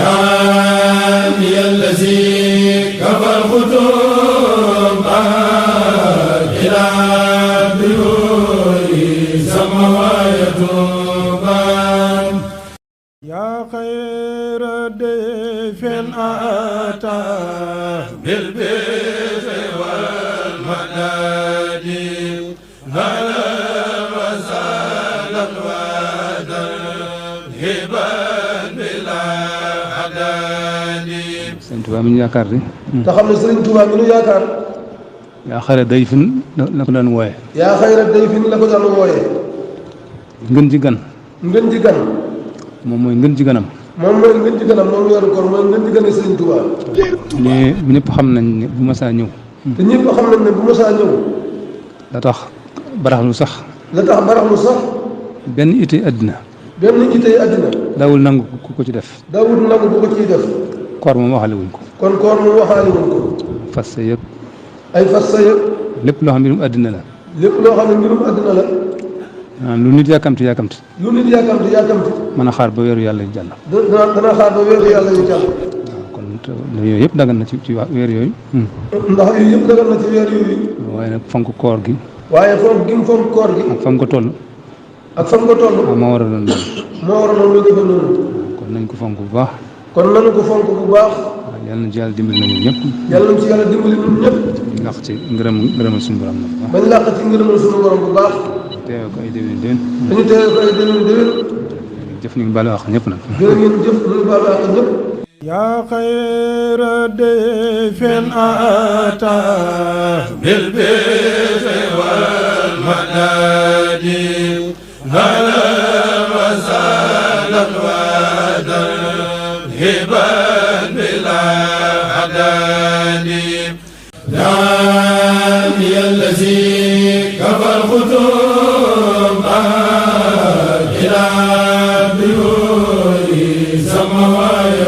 دعني الذي كفى الخطوب إلى بيوت سماوات يا خير ضيف أتى بالبر والمداد هلا وسهلا وترحيبا بلا عداد. Sëñ Tuubaa mi ñu yaakaar de. te xam ne Sëriñ Tuubaa mi ñu yaakaar. yaa xayra dayfin la ko daan wooye. yaa xayra dayfin la ko daan wooye. ngën ji gan. ngën ji gan. moom mooy ngën ji ganam. moom mooy ngën ji ganam moom weeru koor mooy ngën ji gan Sëriñ Tuubaa. mais ñëpp xam nañ ne bu ma saa ñëw. te ñëpp xam nañ ne bu ma saa ñëw. la tax baraxlu sax. la tax baraxlu sax. benn ite àddina. benn itey àddina. daawul nangu ku ko ci def. daawul nangu bu ko ciy def. koor moom waxale wuñ ko. kon koor moom waxaale wuñ ko. fas sa yëg. ay fas sa yëg. lépp loo xam mbirum àddina la. lépp loo xam ne mbirum àddina la. lu nit yàkkamti yàkkamti. lu nit yàkkamti yàkkamti. mën a xaar ba weeru yàlla jàll. dana xaar ba weeru yàlla yu jàll. waaw kon yooyu yëpp dagan na ci weer yooyu. ndax yooyu yëpp dagan na ci weer yooyu. waaye nag fonk koor gi. waaye fonk gi mu fonk koor gi. ak fam ko toll. ak fam ko toll. moo war a doon loolu. moo war a doon lu defee noonu. kon nañ ko fonk bu baax. kon nañu ko fonk bu baax. waaw yàlla na ci yàlla dimbali nañu ñëpp. yàlla na ci yàlla dimbali ñun ñëpp. ñu laq ci ngërëmal suñu borom nag. bañ làq ci ngërëmal suñu borom bu baax. teewee ko ay déwén déwén. dañu teewee ko ay déwén déwén. jëf ñu ngi baalu àq ñëpp nag. jërë ngeen jëf ñu ngi baalu àq ñëpp. yaa xayra dayfin ataa bil birri wal madadi ahlan wa sahlan wa tarhiban bilaa adadi daani allazi kafal xutub ilaa biyuti samawati